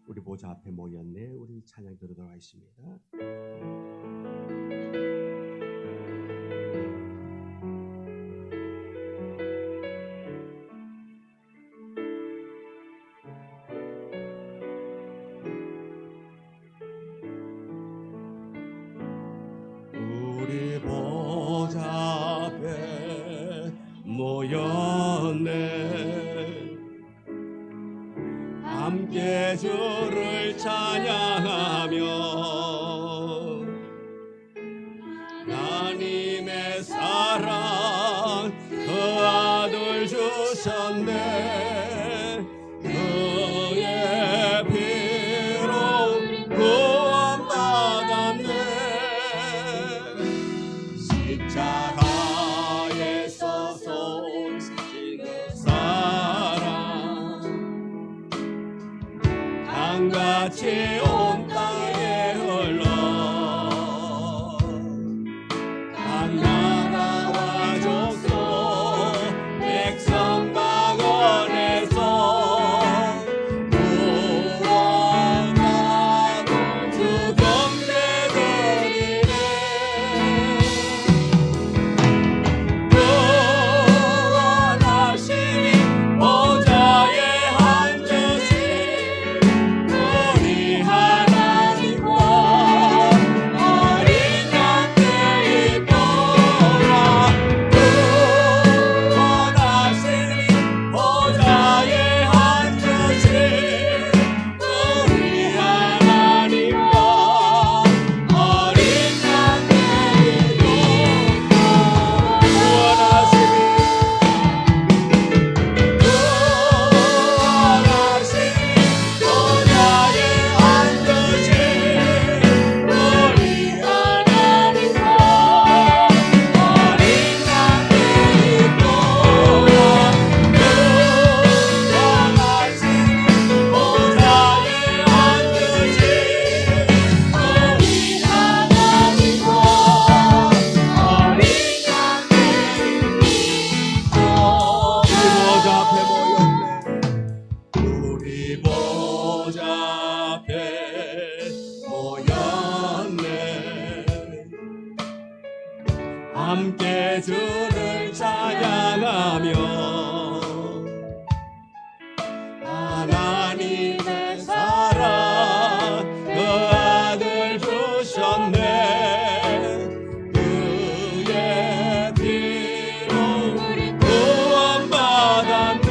우리 보좌 앞에 모였네. 우리 찬양 드리도록 하겠습니다. 우리 보좌 앞에 모였네. 함께 주를 찬양하며 하나님의 사랑 그 아들 주셨네. 그의 피로 구원받았네. 십자가에서 소식의 사랑 강같이 온 땅에 흘러 각 나라와 족속 백성 방언에서 구원하고 주 경배드리네. 구원하시니 보좌에 앉으신 우리 하나님과 어린 양의 보라. 구원하시니 보좌에 앉으신 우리 하나님과 어린 양의 우리 보좌 앞에 모였네. 함께 주를 찬양하며 하나님의 사랑 그 아들 주셨네. 그의 피로 구원받았네.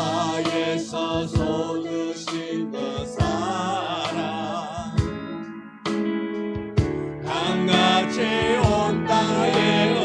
십자가에서 쏟으신 그 사랑 강같이 온 땅에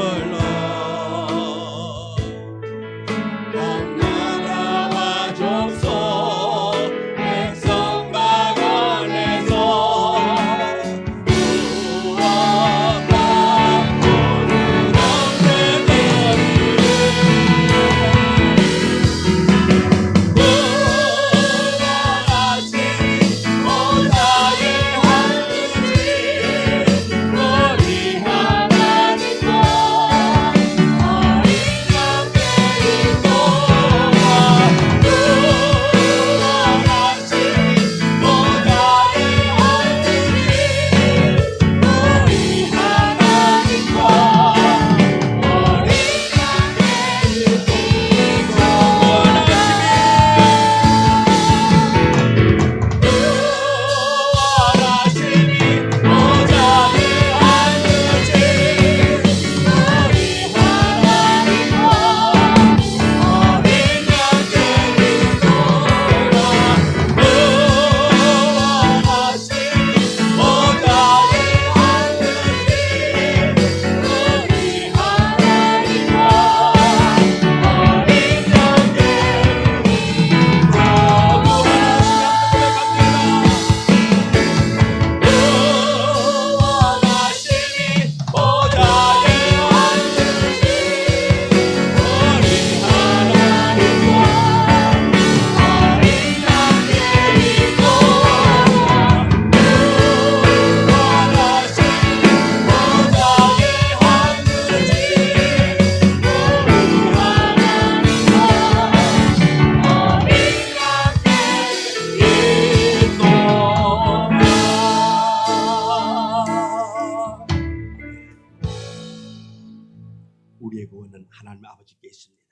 하나님 아버지께 있습니다.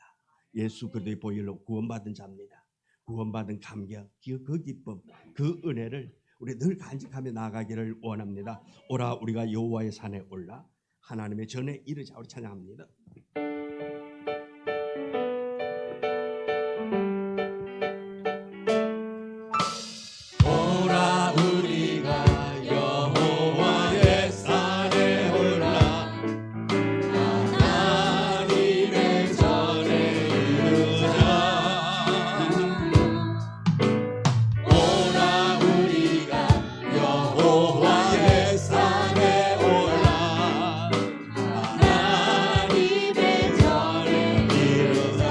예수 그리스도의 보혈로 구원받은 자입니다. 구원받은 감격, 그 기쁨, 그 은혜를 우리 늘 간직하며 나아가기를 원합니다. 오라 우리가 여호와의 산에 올라 하나님의 전에 이르자. 우리 찬양합니다. 오라 우리가 여호와의 산에 올라 하나님의 전에 이르자. 오라 우리가 여호와의 산에 올라 하나님의 전에 이르자.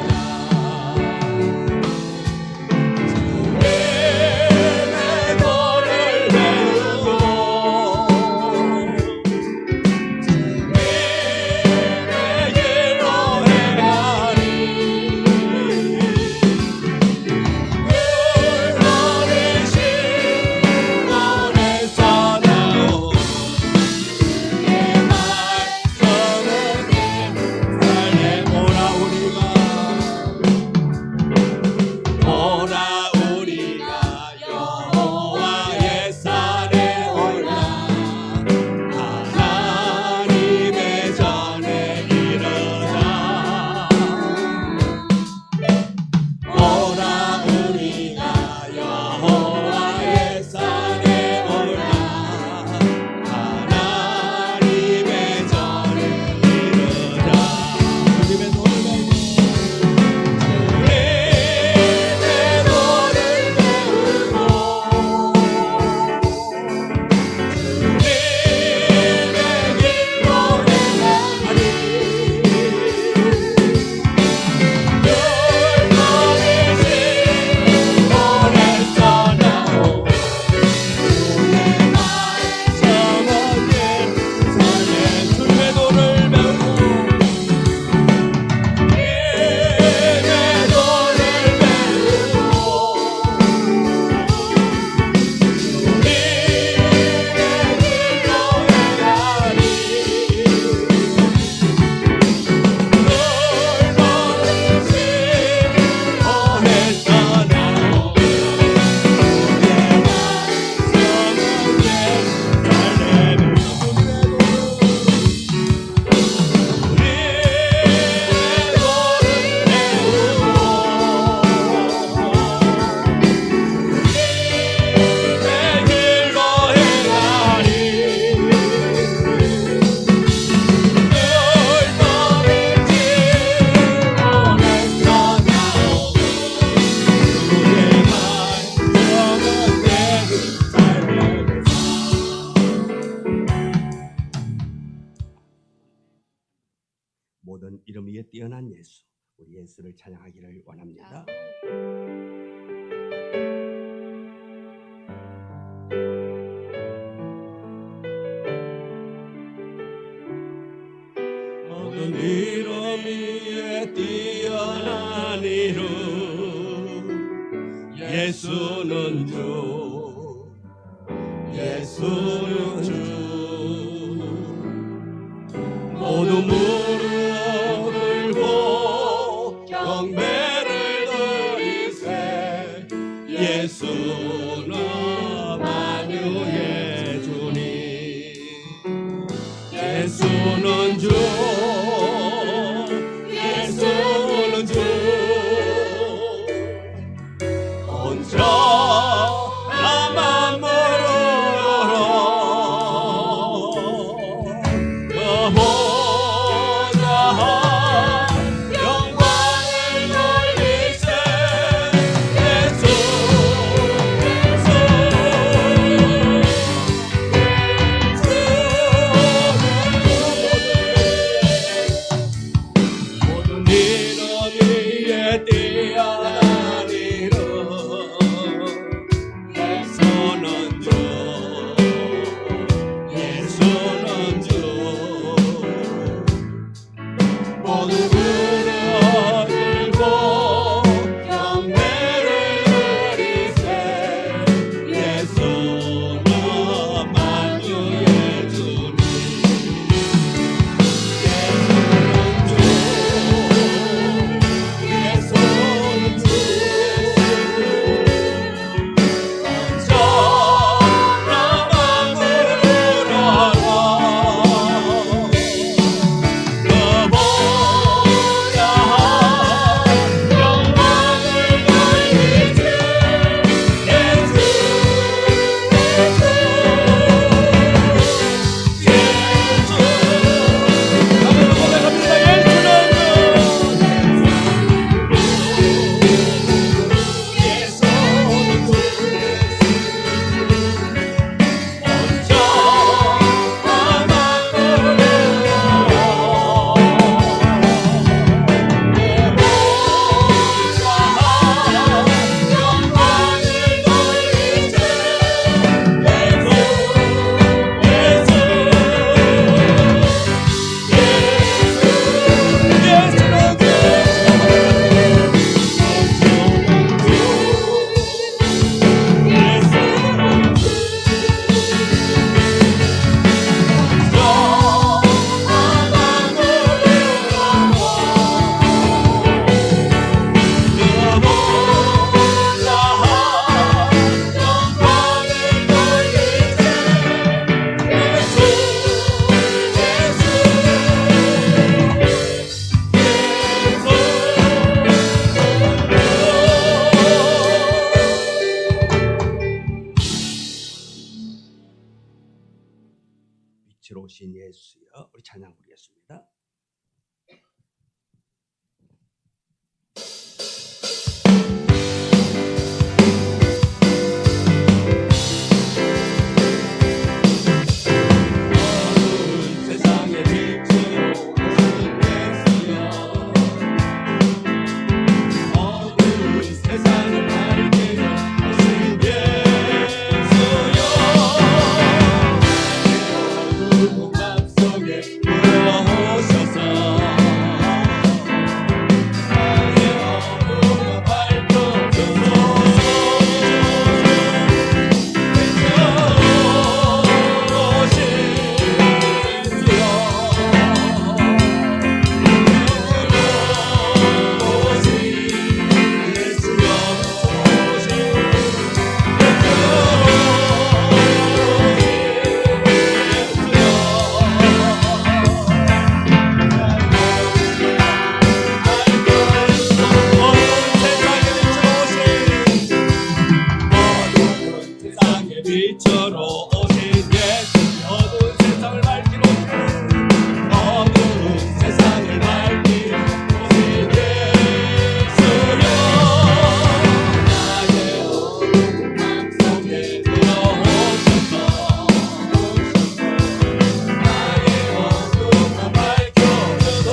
모든 이름 위에 뛰어난 예수, 우리 예수를 찬양하기를 원합니다. 모든 이름 위에 뛰어난 이름 예수는 주, 예수는 주. 모두 무릎 꿇고 경배를 드리세. 예수는 만유의 주님. 예수는 주, 예수는 주. 혼자 나만 물으러 그 보좌 영광을 돌리세. 예수는 오신 예수여. 우리 찬양 부르겠습니다. 세상의 빛으로 오신 예수여 어두운 세상을 밝히며 오신 예수여 어두운 밤 속에 들어오셔서 나의 어둠을 밝혀주소서 빛으로 오신 예수 어두운 세상을 밝히러 어두운 세상을 밝히러 오신 예수여 나의 어두운 맘 속에 들어오셔서 나의 어둠을 밝혀주소서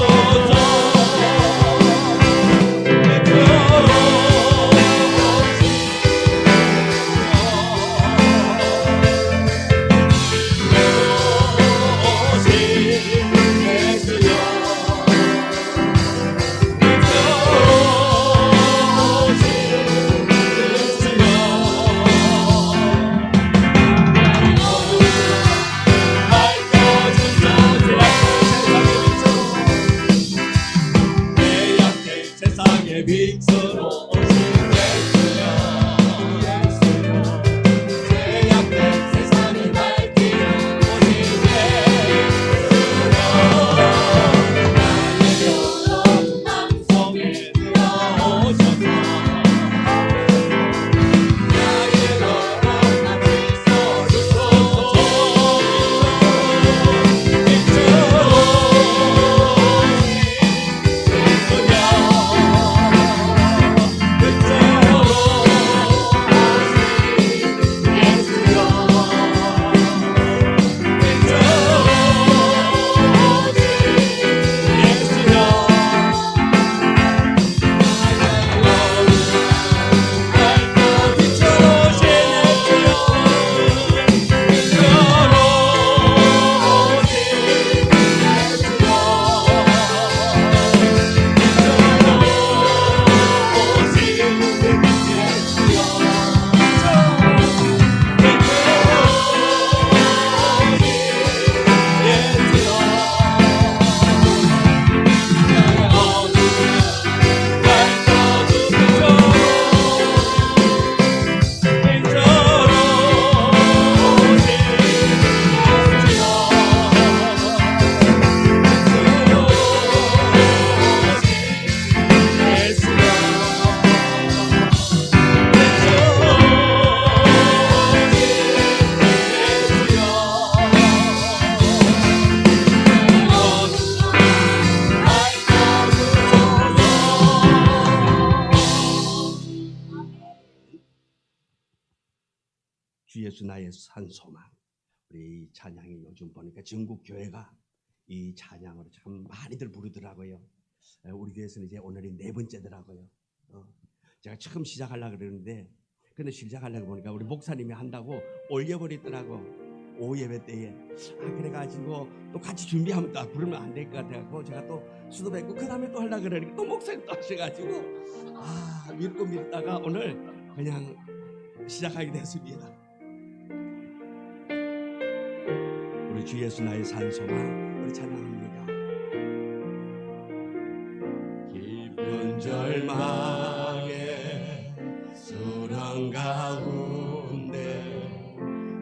세상의 빛으로 오신 예수여 죄악된 세상을 밝히러 오신 예수여 나의 어두운 맘 속에 들어오셔서 나의 어둠을 빗어주소서 주 예수 나의 산 소망. 우리 이 찬양이 요즘 보니까 전국 교회가 이 찬양으로 참 많이들 부르더라고요. 우리 교회에서는 이제 오늘이 4번째더라고요. 제가 처음 시작하려고 그러는데 근데 시작하려고 보니까 우리 목사님이 한다고 올려버리더라고. 오후 예배 때에. 그래가지고 또 같이 준비하면 또 부르면 안 될 것 같아서 제가 또 수도 뵙고 그 다음에 또 하려고 그러니까 또 목사님 또 하셔가지고 믿고 믿다가 오늘 그냥 시작하게 됐습니다. 우리 주 예수 나의 산 소망 우리 찬양합니다. 깊은 절망에 수렁 가운데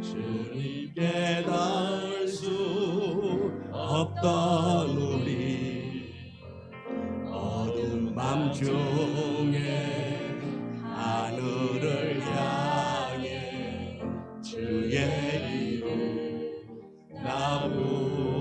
주님께 닿을 수 없던 우리 어두운 밤 중에 하늘을 향해 주의 이름 나 부르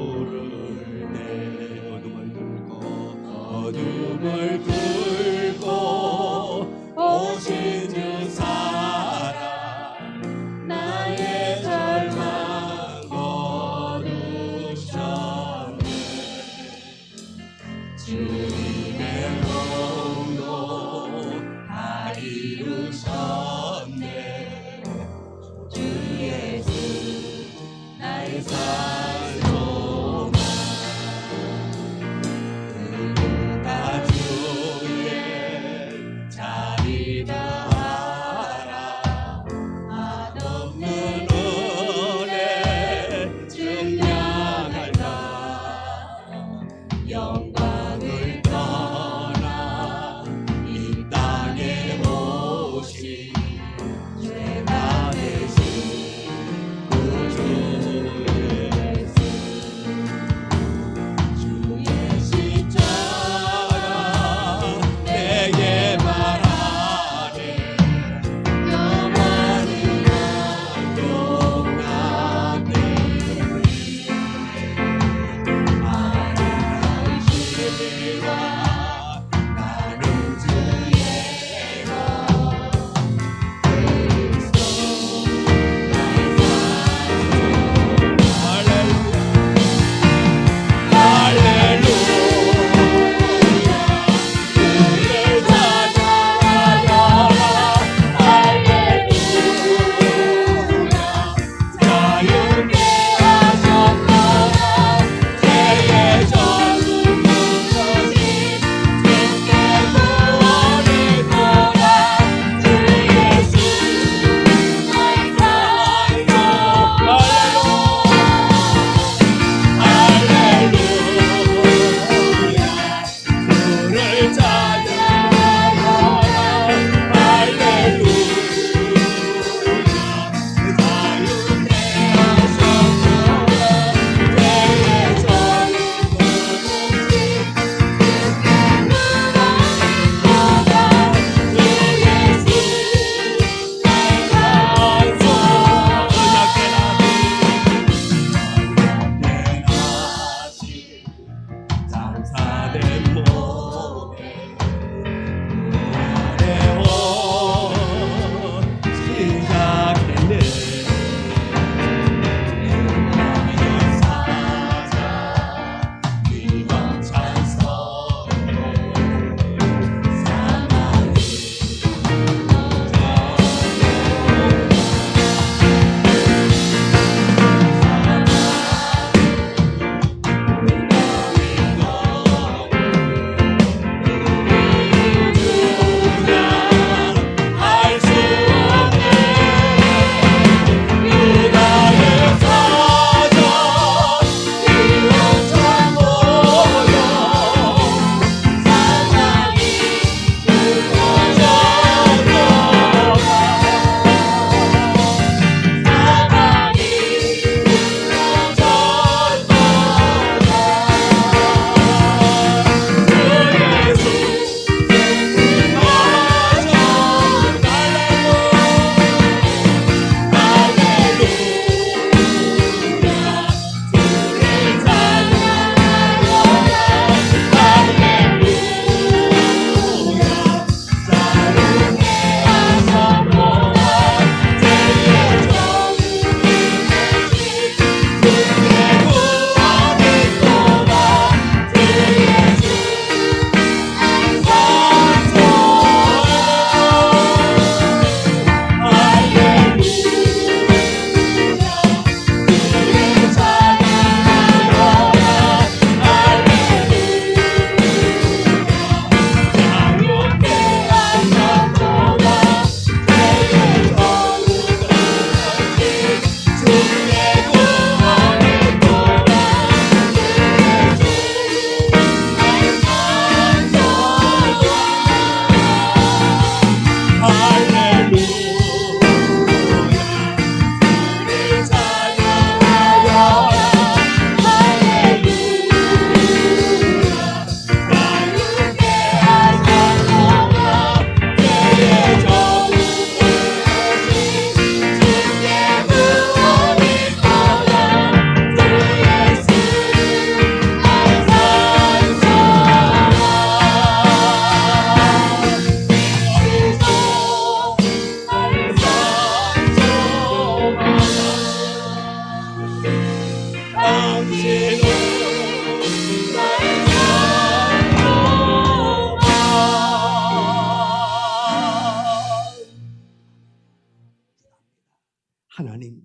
하나님,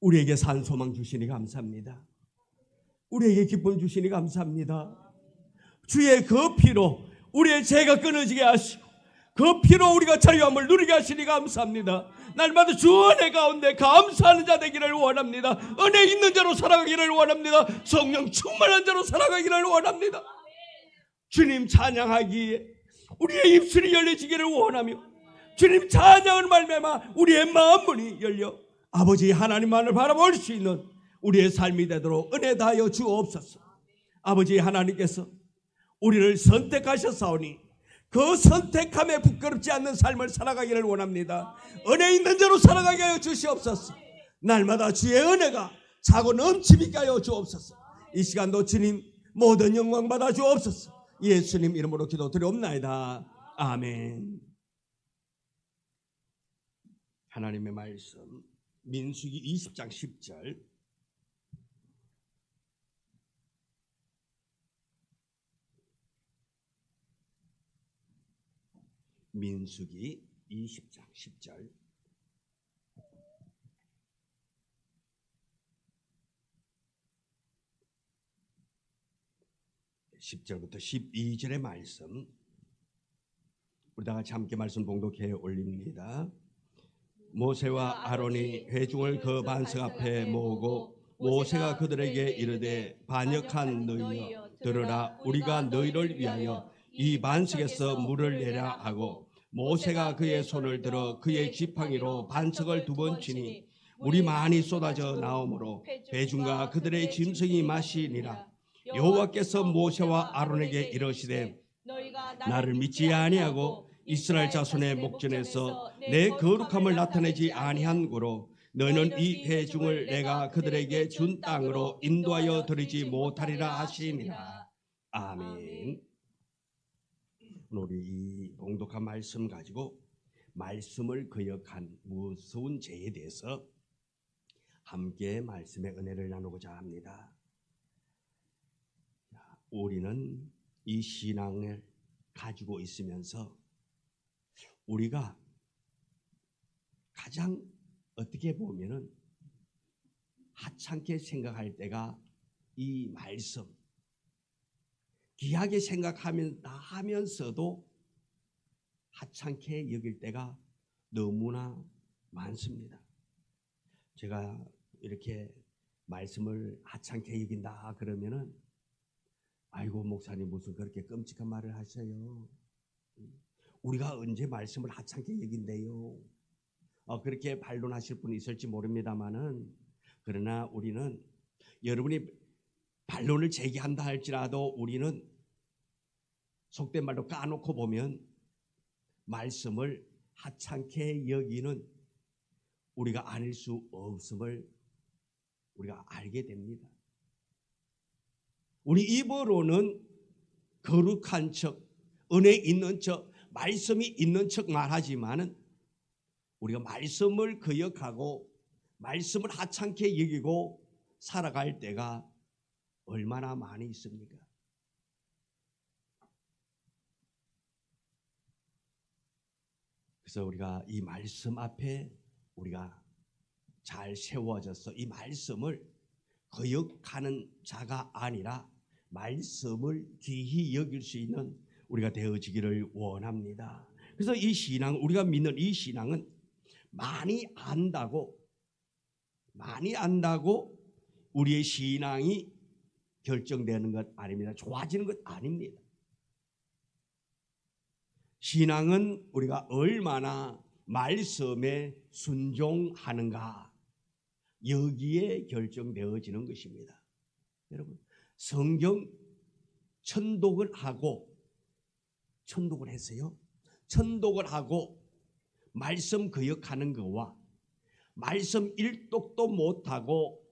우리에게 산소망 주시니 감사합니다. 우리에게 기쁨 주시니 감사합니다. 주의 그 피로 우리의 죄가 끊어지게 하시고 그 피로 우리가 자유함을 누리게 하시니 감사합니다. 날마다 주 은혜 가운데 감사하는 자 되기를 원합니다. 은혜 있는 자로 살아가기를 원합니다. 성령 충만한 자로 살아가기를 원합니다. 주님 찬양하기에 우리의 입술이 열려지기를 원하며 주님 찬양을 말미암아 우리의 마음문이 열려 아버지 하나님만을 바라볼 수 있는 우리의 삶이 되도록 은혜 다하여 주옵소서. 아버지 하나님께서 우리를 선택하셨사오니 그 선택함에 부끄럽지 않는 삶을 살아가기를 원합니다. 은혜 있는 자로 살아가게 하여 주시옵소서. 날마다 주의 은혜가 차고 넘치게 하여 주옵소서. 이 시간도 주님 모든 영광 받아 주옵소서. 예수님 이름으로 기도드리옵나이다. 아멘. 하나님의 말씀 민수기 20장 10절. 민수기 20장 10절. (10절부터) (12절의) 말씀 우리 다 같이 함께 말씀 봉독해 올립니다. 모세와 아론이 회중을 그 반석 앞에 모으고 모세가 그들에게 이르되 반역한 너희여 들으라. 우리가 너희를 위하여 이 반석에서 물을 내라 하고 모세가 그의 손을 들어 그의 지팡이로 반석을 2번 치니 물이 많이 쏟아져 나오므로 회중과 그들의 짐승이 마시니라. 여호와께서 모세와 아론에게 이르시되 나를 믿지 아니하고 이스라엘 자손의 목전에서 내 거룩함을 나타내지 아니한 고로 너희는 이 회중을 내가 그들에게 준 땅으로 인도하여 드리지 못하리라 하시니라. 아멘. 우리 이 봉독한 말씀 가지고 말씀을 거역한 무서운 죄에 대해서 함께 말씀의 은혜를 나누고자 합니다. 우리는 이 신앙을 가지고 있으면서 우리가 가장 어떻게 보면은 하찮게 생각할 때가 이 말씀, 귀하게 생각하면서도 하찮게 여길 때가 너무나 많습니다. 제가 이렇게 말씀을 하찮게 여긴다 그러면은 아이고 목사님 무슨 그렇게 끔찍한 말을 하셔요. 우리가 언제 말씀을 하찮게 여긴대요. 그렇게 반론하실 분이 있을지 모릅니다만은 그러나 우리는 여러분이 반론을 제기한다 할지라도 우리는 속된 말로 까놓고 보면 말씀을 하찮게 여기는 우리가 아닐 수 없음을 우리가 알게 됩니다. 우리 입으로는 거룩한 척, 은혜 있는 척, 말씀이 있는 척 말하지만은 우리가 말씀을 거역하고 말씀을 하찮게 여기고 살아갈 때가 얼마나 많이 있습니까? 그래서 우리가 이 말씀 앞에 우리가 잘 세워져서 이 말씀을 거역하는 자가 아니라 말씀을 귀히 여길 수 있는 우리가 되어지기를 원합니다. 그래서 이 신앙, 우리가 믿는 이 신앙은 많이 안다고 우리의 신앙이 결정되는 것 아닙니다. 좋아지는 것 아닙니다. 신앙은 우리가 얼마나 말씀에 순종하는가 여기에 결정되어지는 것입니다. 여러분 성경 천독을 했어요. 천독을 하고 말씀 거역하는 것과 말씀 일독도 못하고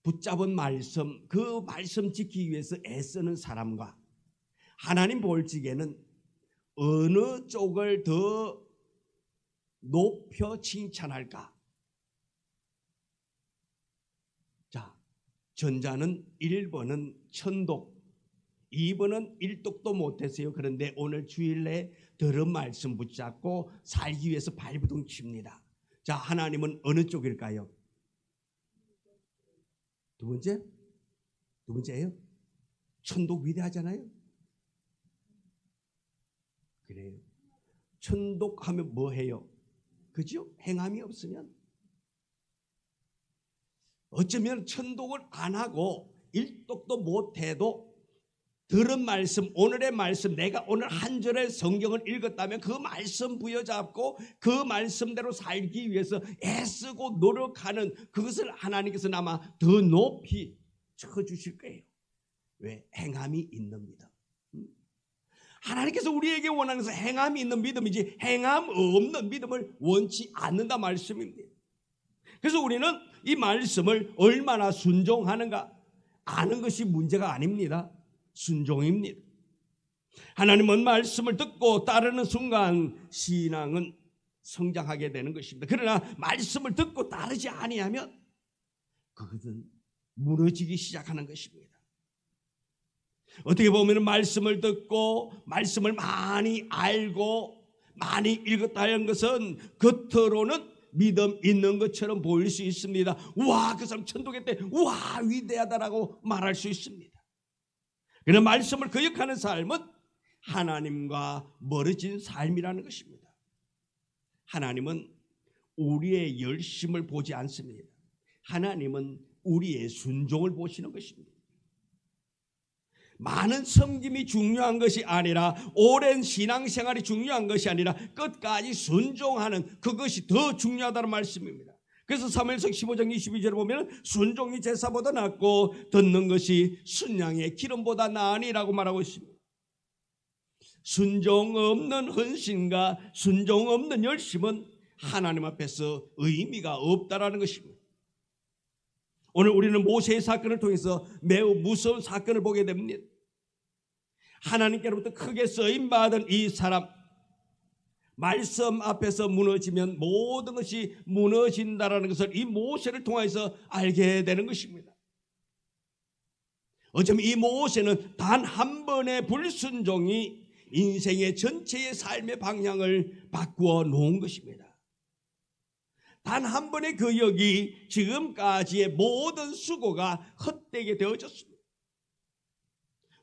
붙잡은 말씀, 그 말씀 지키기 위해서 애쓰는 사람과 하나님 볼 적에는 어느 쪽을 더 높여 칭찬할까? 자, 전자는 1번은 천독, 2번은 일독도 못했어요. 그런데 오늘 주일에 들은 말씀 붙잡고 살기 위해서 발부둥 칩니다. 자, 하나님은 어느 쪽일까요? 두 번째? 두 번째예요? 천독 위대하잖아요. 그래요. 천독하면 뭐 해요? 그죠? 행함이 없으면 어쩌면 천독을 안 하고 일독도 못해도 들은 말씀, 오늘의 말씀, 내가 오늘 한 절의 성경을 읽었다면 그 말씀 부여잡고 그 말씀대로 살기 위해서 애쓰고 노력하는 그것을 하나님께서는 아마 더 높이 쳐주실 거예요. 왜? 행함이 있는 믿음. 하나님께서 우리에게 원하는 것은 행함이 있는 믿음이지 행함 없는 믿음을 원치 않는다 말씀입니다. 그래서 우리는 이 말씀을 얼마나 순종하는가 아는 것이 문제가 아닙니다. 순종입니다. 하나님은 말씀을 듣고 따르는 순간 신앙은 성장하게 되는 것입니다. 그러나 말씀을 듣고 따르지 아니하면 그것은 무너지기 시작하는 것입니다. 어떻게 보면 말씀을 듣고 말씀을 많이 알고 많이 읽었다는 것은 겉으로는 믿음 있는 것처럼 보일 수 있습니다. 와, 그 사람 천독했대. 와, 위대하다라고 말할 수 있습니다. 그러나 말씀을 거역하는 삶은 하나님과 멀어진 삶이라는 것입니다. 하나님은 우리의 열심을 보지 않습니다. 하나님은 우리의 순종을 보시는 것입니다. 많은 섬김이 중요한 것이 아니라 오랜 신앙생활이 중요한 것이 아니라 끝까지 순종하는 그것이 더 중요하다는 말씀입니다. 그래서 사무엘상 15장 22절에 보면 순종이 제사보다 낫고 듣는 것이 순양의 기름보다 나으니라고 말하고 있습니다. 순종 없는 헌신과 순종 없는 열심은 하나님 앞에서 의미가 없다라는 것입니다. 오늘 우리는 모세의 사건을 통해서 매우 무서운 사건을 보게 됩니다. 하나님께로부터 크게 쓰임받은 이 사람, 말씀 앞에서 무너지면 모든 것이 무너진다라는 것을 이 모세를 통해서 알게 되는 것입니다. 어쩌면 이 모세는 단 한 번의 불순종이 인생의 전체의 삶의 방향을 바꾸어 놓은 것입니다. 단 한 번의 거역이 지금까지의 모든 수고가 헛되게 되어졌습니다.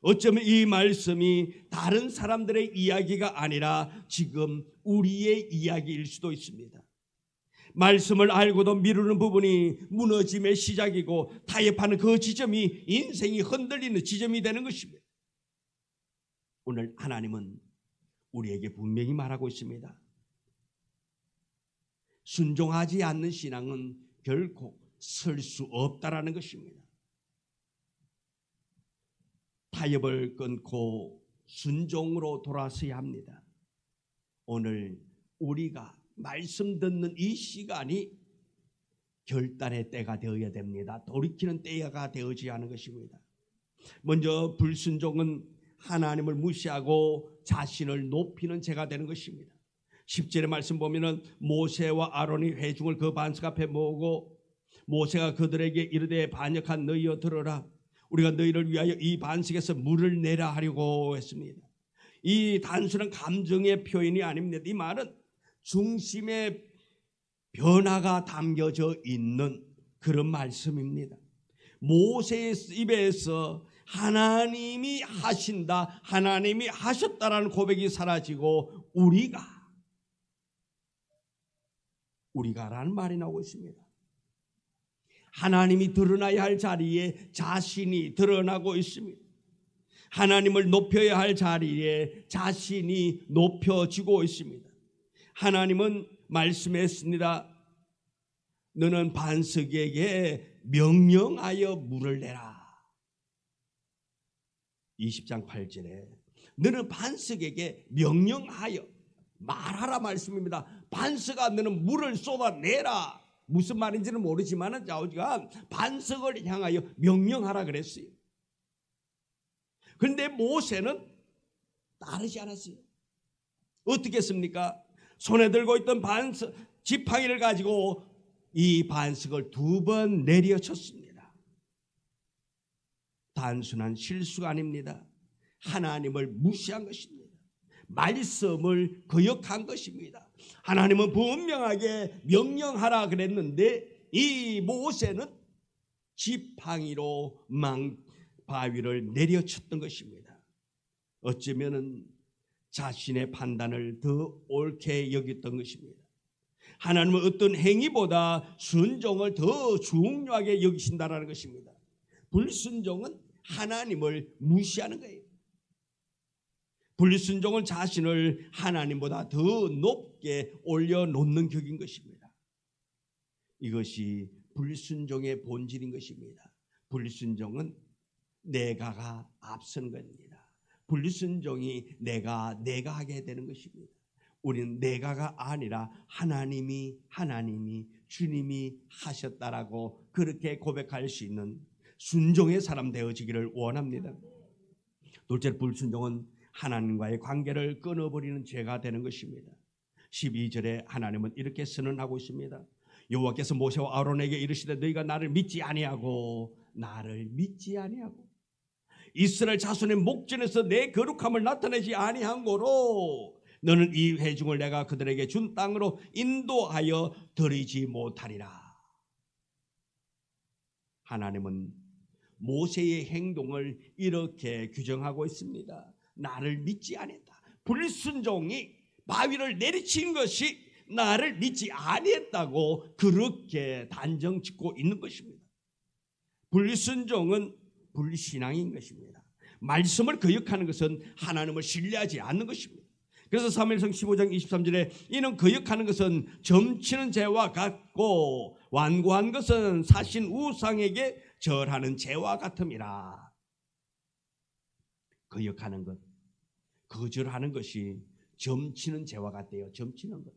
어쩌면 이 말씀이 다른 사람들의 이야기가 아니라 지금 우리의 이야기일 수도 있습니다. 말씀을 알고도 미루는 부분이 무너짐의 시작이고 타협하는 그 지점이 인생이 흔들리는 지점이 되는 것입니다. 오늘 하나님은 우리에게 분명히 말하고 있습니다. 순종하지 않는 신앙은 결코 설 수 없다라는 것입니다. 타협을 끊고 순종으로 돌아서야 합니다. 오늘 우리가 말씀 듣는 이 시간이 결단의 때가 되어야 됩니다. 돌이키는 때가 되어지지 않은 것입니다. 먼저 불순종은 하나님을 무시하고 자신을 높이는 죄가 되는 것입니다. 10절의 말씀 보면은 모세와 아론이 회중을 그 반석 앞에 모으고 모세가 그들에게 이르되 반역한 너희여 들어라. 우리가 너희를 위하여 이 반석에서 물을 내라 하려고 했습니다. 이 단순한 감정의 표현이 아닙니다. 이 말은 중심의 변화가 담겨져 있는 그런 말씀입니다. 모세의 입에서 하나님이 하신다, 하나님이 하셨다라는 고백이 사라지고 우리가라는 말이 나오고 있습니다. 하나님이 드러나야 할 자리에 자신이 드러나고 있습니다. 하나님을 높여야 할 자리에 자신이 높여지고 있습니다. 하나님은 말씀했습니다. 너는 반석에게 명령하여 물을 내라. 20장 8절에 너는 반석에게 명령하여 말하라 말씀입니다. 반석아 너는 물을 쏟아내라. 무슨 말인지는 모르지만 자오지가 반석을 향하여 명령하라 그랬어요. 그런데 모세는 따르지 않았어요. 어떻게 했습니까? 손에 들고 있던 반석 지팡이를 가지고 이 반석을 2번 내려쳤습니다. 단순한 실수가 아닙니다. 하나님을 무시한 것입니다. 말씀을 거역한 것입니다. 하나님은 분명하게 명령하라 그랬는데 이 모세는 지팡이로 바위를 내려쳤던 것입니다. 어쩌면 자신의 판단을 더 옳게 여겼던 것입니다. 하나님은 어떤 행위보다 순종을 더 중요하게 여기신다라는 것입니다. 불순종은 하나님을 무시하는 거예요. 불순종은 자신을 하나님보다 더 높게 올려놓는 격인 것입니다. 이것이 불순종의 본질인 것입니다. 불순종은 내가가 앞서는 겁니다. 불순종이 내가 하게 되는 것입니다. 우리는 내가가 아니라 하나님이 주님이 하셨다라고 그렇게 고백할 수 있는 순종의 사람 되어지기를 원합니다. 둘째, 불순종은 하나님과의 관계를 끊어버리는 죄가 되는 것입니다. 12절에 하나님은 이렇게 선언하고 있습니다. 여호와께서 모세와 아론에게 이르시되 너희가 나를 믿지 아니하고 이스라엘 자손의 목전에서 내 거룩함을 나타내지 아니한 고로 너는 이 회중을 내가 그들에게 준 땅으로 인도하여 들이지 못하리라. 하나님은 모세의 행동을 이렇게 규정하고 있습니다. 나를 믿지 아니했다. 불순종이 바위를 내리친 것이 나를 믿지 아니했다고 그렇게 단정 짓고 있는 것입니다. 불순종은 불신앙인 것입니다. 말씀을 거역하는 것은 하나님을 신뢰하지 않는 것입니다. 그래서 사무엘상 15장 23절에 이는 거역하는 것은 점치는 죄와 같고 완고한 것은 사신 우상에게 절하는 죄와 같음이라. 거역하는 것, 거절하는 것이 점치는 죄와 같대요. 점치는 것.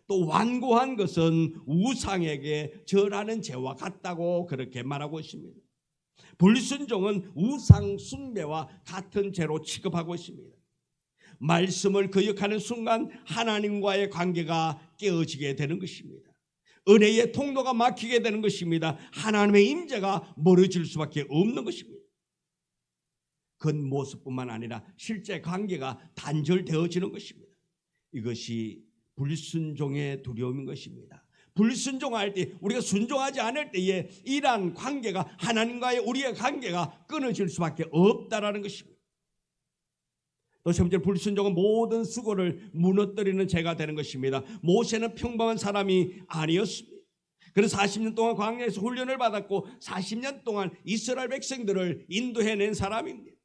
또 완고한 것은 우상에게 절하는 죄와 같다고 그렇게 말하고 있습니다. 불순종은 우상 숭배와 같은 죄로 취급하고 있습니다. 말씀을 거역하는 순간 하나님과의 관계가 깨어지게 되는 것입니다. 은혜의 통로가 막히게 되는 것입니다. 하나님의 임재가 멀어질 수밖에 없는 것입니다. 겉모습뿐만 아니라 실제 관계가 단절되어지는 것입니다. 이것이 불순종의 두려움인 것입니다. 불순종할 때, 우리가 순종하지 않을 때에 이러한 관계가, 하나님과의 우리의 관계가 끊어질 수밖에 없다라는 것입니다. 또 세 번째, 불순종은 모든 수고를 무너뜨리는 죄가 되는 것입니다. 모세는 평범한 사람이 아니었습니다. 그래서 40년 동안 광야에서 훈련을 받았고 40년 동안 이스라엘 백성들을 인도해낸 사람입니다.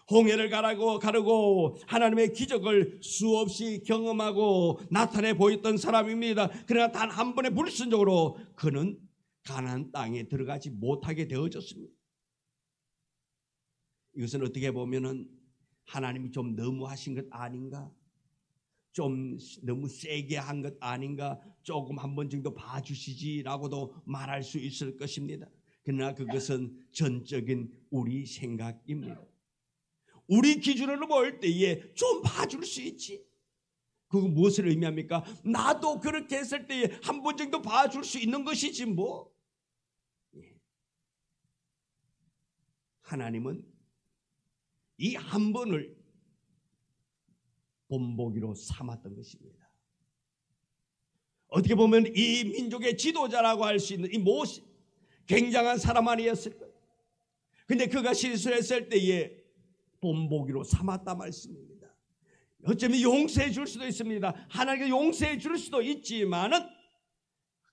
홍해를 가르고 하나님의 기적을 수없이 경험하고 나타내 보였던 사람입니다. 그러나 단 한 번의 불순종으로 그는 가나안 땅에 들어가지 못하게 되어졌습니다. 이것은 어떻게 보면은 하나님이 좀 너무 하신 것 아닌가? 좀 너무 세게 한 것 아닌가? 조금 한 번 정도 봐주시지라고도 말할 수 있을 것입니다. 그러나 그것은 전적인 우리 생각입니다. 우리 기준으로 볼 때에 좀 봐줄 수 있지. 그거 무엇을 의미합니까? 나도 그렇게 했을 때에 한 번 정도 봐줄 수 있는 것이지 뭐. 하나님은 이 한 번을 본보기로 삼았던 것입니다. 어떻게 보면 이 민족의 지도자라고 할 수 있는 이 모세, 굉장한 사람 아니었을까요? 근데 그가 실수했을 때에 본보기로 삼았다 말씀입니다. 어쩌면 용서해 줄 수도 있습니다. 하나님께 용서해 줄 수도 있지만은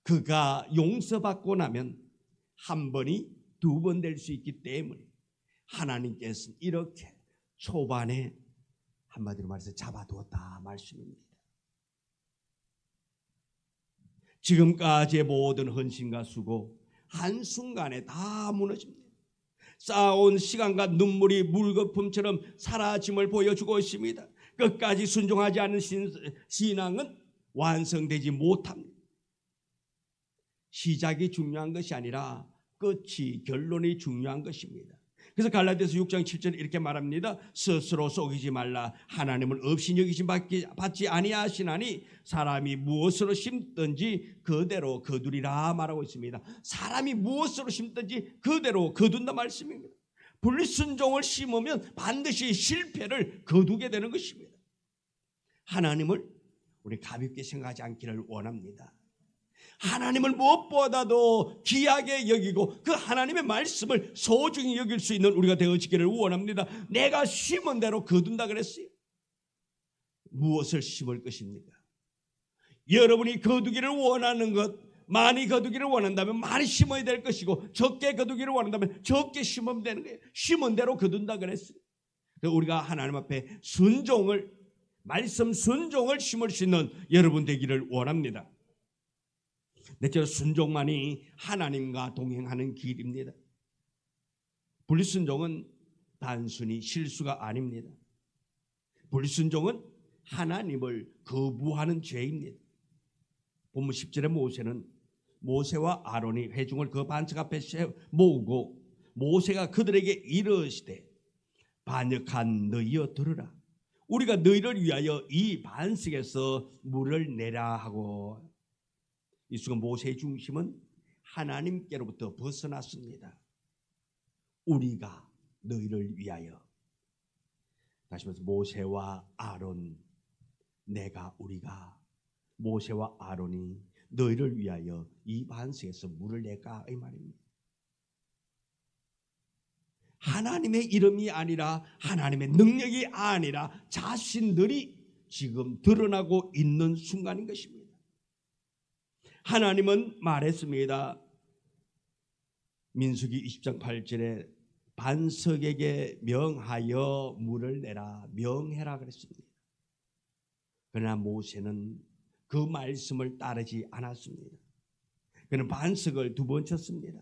그가 용서받고 나면 한 번이 두 번 될 수 있기 때문에 하나님께서는 이렇게 초반에 한마디로 말해서 잡아두었다 말씀입니다. 지금까지의 모든 헌신과 수고 한순간에 다 무너집니다. 쌓아온 시간과 눈물이 물거품처럼 사라짐을 보여주고 있습니다. 끝까지 순종하지 않은 신앙은 완성되지 못합니다. 시작이 중요한 것이 아니라 끝이, 결론이 중요한 것입니다. 그래서 갈라디아서 6장 7절 이렇게 말합니다. 스스로 속이지 말라. 하나님은 없이 여기심 받지 아니하시나니 사람이 무엇으로 심든지 그대로 거두리라 말하고 있습니다. 사람이 무엇으로 심든지 그대로 거둔다 말씀입니다. 불순종을 심으면 반드시 실패를 거두게 되는 것입니다. 하나님을 우리 가볍게 생각하지 않기를 원합니다. 하나님을 무엇보다도 귀하게 여기고 그 하나님의 말씀을 소중히 여길 수 있는 우리가 되어지기를 원합니다. 내가 심은 대로 거둔다 그랬어요. 무엇을 심을 것입니까? 여러분이 거두기를 원하는 것, 많이 거두기를 원한다면 많이 심어야 될 것이고, 적게 거두기를 원한다면 적게 심으면 되는 거예요. 심은 대로 거둔다 그랬어요. 우리가 하나님 앞에 순종을, 말씀 순종을 심을 수 있는 여러분 되기를 원합니다. 넷째로, 순종만이 하나님과 동행하는 길입니다. 불순종은 단순히 실수가 아닙니다. 불순종은 하나님을 거부하는 죄입니다. 본문 10절에 모세와 아론이 회중을 그 반석 앞에 모으고 모세가 그들에게 이르시되 반역한 너희여 들으라. 우리가 너희를 위하여 이 반석에서 물을 내라 하고, 이 순간 모세의 중심은 하나님께로부터 벗어났습니다. 우리가 너희를 위하여. 다시 말해서 모세와 아론, 우리가 모세와 아론이 너희를 위하여 이 반석에서 물을 내까, 이 말입니다. 하나님의 이름이 아니라, 하나님의 능력이 아니라 자신들이 지금 드러나고 있는 순간인 것입니다. 하나님은 말했습니다. 민수기 20장 8절에 반석에게 명하여 물을 내라, 명해라 그랬습니다. 그러나 모세는 그 말씀을 따르지 않았습니다. 그는 반석을 2번 쳤습니다.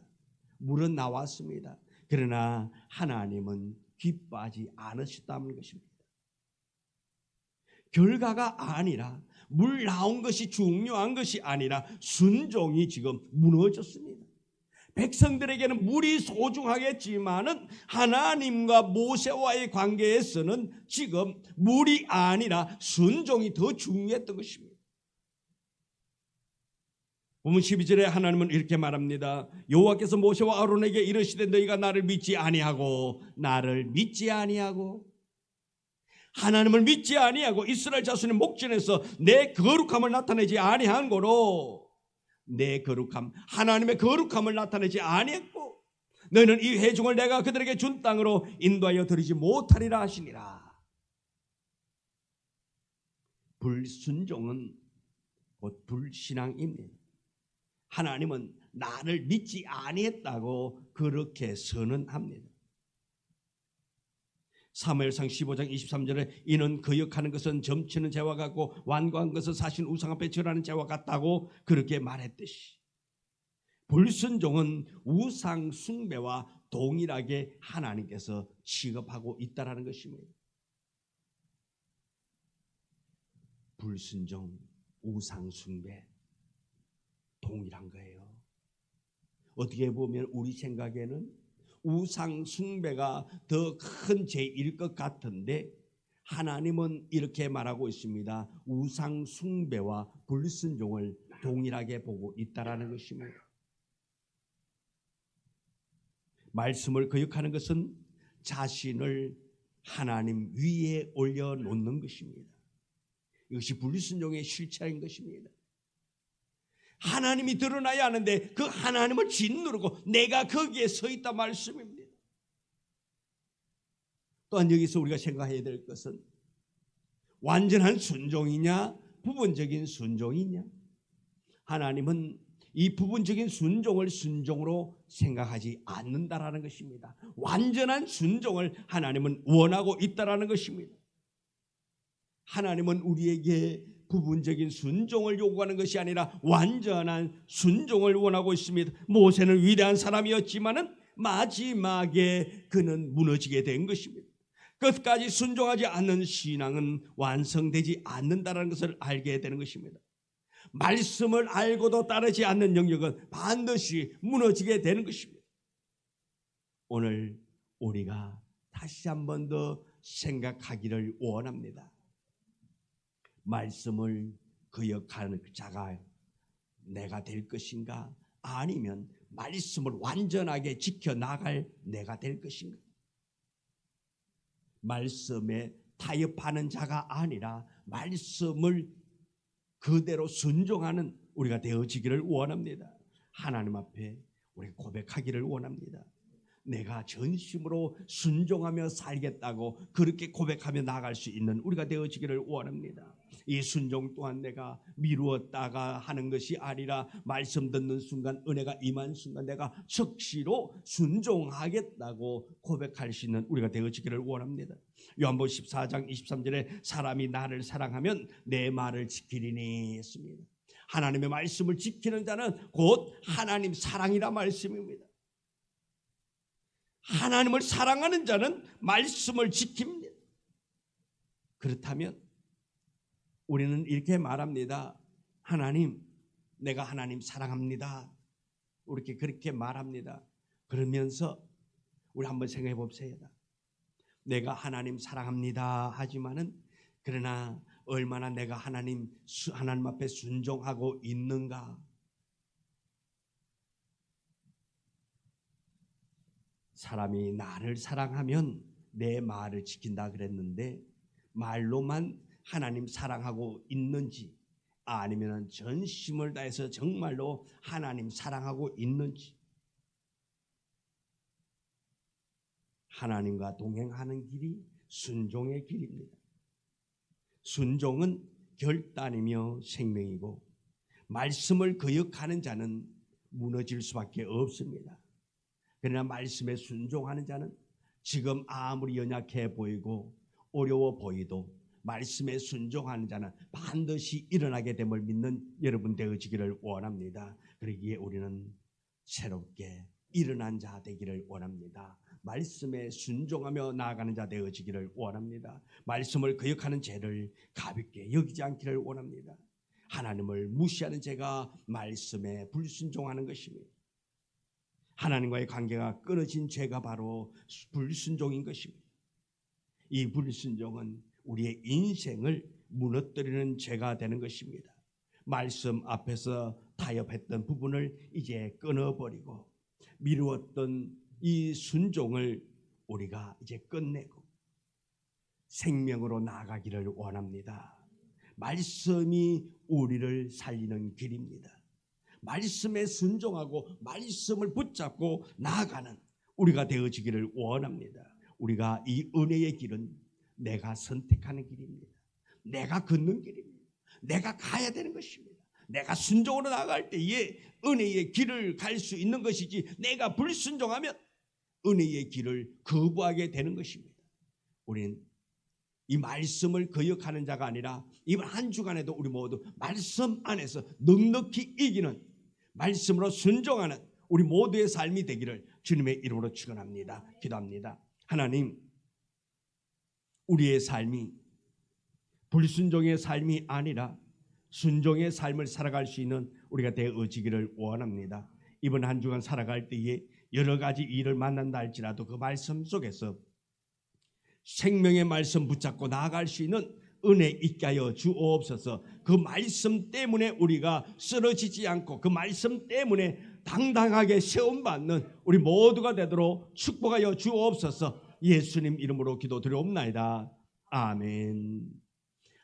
물은 나왔습니다. 그러나 하나님은 기뻐하지 않으셨다는 것입니다. 결과가 아니라, 물 나온 것이 중요한 것이 아니라 순종이 지금 무너졌습니다. 백성들에게는 물이 소중하겠지만은 하나님과 모세와의 관계에서는 지금 물이 아니라 순종이 더 중요했던 것입니다. 본문 12절에 하나님은 이렇게 말합니다. 여호와께서 모세와 아론에게 이르시되 너희가 나를 믿지 아니하고 하나님을 믿지 아니하고 이스라엘 자손의 목전에서 내 거룩함을 나타내지 아니한 거로, 내 거룩함, 하나님의 거룩함을 나타내지 아니했고 너희는 이 회중을 내가 그들에게 준 땅으로 인도하여 드리지 못하리라 하시니라. 불순종은 곧 불신앙입니다. 하나님은 나를 믿지 아니했다고 그렇게 선언합니다. 사무엘상 15장 23절에 이는 거역하는 것은 점치는 죄와 같고 완고한 것은 사신 우상 앞에 절하는 죄와 같다고 그렇게 말했듯이, 불순종은 우상 숭배와 동일하게 하나님께서 취급하고 있다는 것입니다. 불순종, 우상 숭배 동일한 거예요. 어떻게 보면 우리 생각에는 우상 숭배가 더 큰 죄일 것 같은데 하나님은 이렇게 말하고 있습니다. 우상 숭배와 불순종을 동일하게 보고 있다라는 것입니다. 말씀을 거역하는 것은 자신을 하나님 위에 올려놓는 것입니다. 이것이 불순종의 실체인 것입니다. 하나님이 드러나야 하는데 그 하나님을 짓누르고 내가 거기에 서 있다 말씀입니다. 또한 여기서 우리가 생각해야 될 것은 완전한 순종이냐 부분적인 순종이냐. 하나님은 이 부분적인 순종을 순종으로 생각하지 않는다라는 것입니다. 완전한 순종을 하나님은 원하고 있다라는 것입니다. 하나님은 우리에게 부분적인 순종을 요구하는 것이 아니라 완전한 순종을 원하고 있습니다. 모세는 위대한 사람이었지만은 마지막에 그는 무너지게 된 것입니다. 끝까지 순종하지 않는 신앙은 완성되지 않는다는 것을 알게 되는 것입니다. 말씀을 알고도 따르지 않는 영역은 반드시 무너지게 되는 것입니다. 오늘 우리가 다시 한 번 더 생각하기를 원합니다. 말씀을 거역하는 자가 내가 될 것인가, 아니면 말씀을 완전하게 지켜나갈 내가 될 것인가. 말씀에 타협하는 자가 아니라 말씀을 그대로 순종하는 우리가 되어지기를 원합니다. 하나님 앞에 우리 고백하기를 원합니다. 내가 전심으로 순종하며 살겠다고 그렇게 고백하며 나아갈 수 있는 우리가 되어지기를 원합니다. 이 순종 또한 내가 미루었다가 하는 것이 아니라 말씀 듣는 순간, 은혜가 임한 순간 내가 즉시로 순종하겠다고 고백할 수 있는 우리가 되어지기를 원합니다. 요한복음 14장 23절에 사람이 나를 사랑하면 내 말을 지키리니 했습니다. 하나님의 말씀을 지키는 자는 곧 하나님 사랑이라 말씀입니다. 하나님을 사랑하는 자는 말씀을 지킵니다. 그렇다면 우리는 이렇게 말합니다. 하나님, 내가 하나님 사랑합니다. 이렇게 그렇게 말합니다. 그러면서 우리 한번 생각해 봅시다. 내가 하나님 사랑합니다 하지만은 그러나 얼마나 내가 하나님 앞에 순종하고 있는가? 사람이 나를 사랑하면 내 말을 지킨다 그랬는데 말로만 하나님 사랑하고 있는지 아니면 전심을 다해서 정말로 하나님 사랑하고 있는지, 하나님과 동행하는 길이 순종의 길입니다. 순종은 결단이며 생명이고 말씀을 거역하는 자는 무너질 수밖에 없습니다. 그러나 말씀에 순종하는 자는 지금 아무리 연약해 보이고 어려워 보이도 말씀에 순종하는 자는 반드시 일어나게 됨을 믿는 여러분 되어지기를 원합니다. 그러기에 우리는 새롭게 일어난 자 되기를 원합니다. 말씀에 순종하며 나아가는 자 되어지기를 원합니다. 말씀을 거역하는 죄를 가볍게 여기지 않기를 원합니다. 하나님을 무시하는 죄가 말씀에 불순종하는 것입니다. 하나님과의 관계가 끊어진 죄가 바로 불순종인 것입니다. 이 불순종은 우리의 인생을 무너뜨리는 죄가 되는 것입니다. 말씀 앞에서 타협했던 부분을 이제 끊어버리고 미루었던 이 순종을 우리가 이제 끝내고 생명으로 나아가기를 원합니다. 말씀이 우리를 살리는 길입니다. 말씀에 순종하고 말씀을 붙잡고 나아가는 우리가 되어지기를 원합니다. 우리가 이 은혜의 길은 내가 선택하는 길입니다. 내가 걷는 길입니다. 내가 가야 되는 것입니다. 내가 순종으로 나아갈 때에 은혜의 길을 갈 수 있는 것이지 내가 불순종하면 은혜의 길을 거부하게 되는 것입니다. 우리는 이 말씀을 거역하는 자가 아니라 이번 한 주간에도 우리 모두 말씀 안에서 넉넉히 이기는 말씀으로 순종하는 우리 모두의 삶이 되기를 주님의 이름으로 축원합니다. 기도합니다. 하나님, 우리의 삶이 불순종의 삶이 아니라 순종의 삶을 살아갈 수 있는 우리가 되어지기를 원합니다. 이번 한 주간 살아갈 때에 여러 가지 일을 만난다 할지라도 그 말씀 속에서 생명의 말씀 붙잡고 나아갈 수 있는 은혜 있게 하여 주옵소서. 그 말씀 때문에 우리가 쓰러지지 않고 그 말씀 때문에 당당하게 세움받는 우리 모두가 되도록 축복하여 주옵소서. 예수님 이름으로 기도드리옵나이다. 아멘.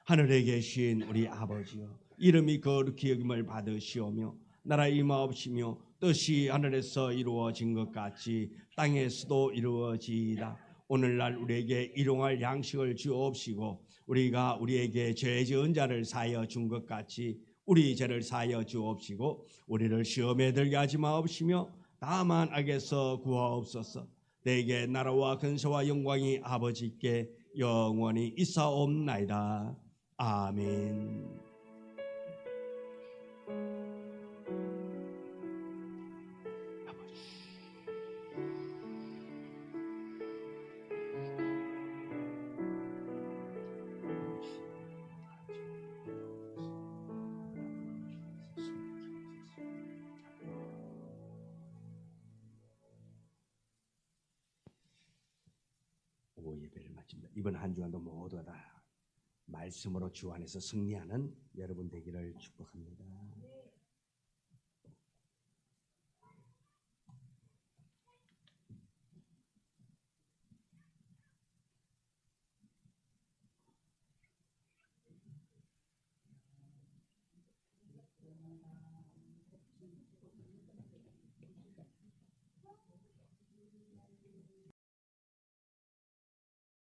하늘에 계신 우리 아버지여, 이름이 거룩히 여김을 받으시오며 나라 임하옵시며 뜻이 하늘에서 이루어진 것 같이 땅에서도 이루어지이다. 오늘날 우리에게 일용할 양식을 주옵시고 우리가 우리에게 죄 지은 자를 사하여 준 것 같이 우리 죄를 사하여 주옵시고 우리를 시험에 들게 하지 마옵시며 다만 악에서 구하옵소서. 내게 나라와 근세와 영광이 아버지께 영원히 있사옵나이다. 아멘. 예배를 마칩니다. 이번 한 주간도 모두가 다 말씀으로 주 안에서 승리하는 여러분 되기를 축복합니다.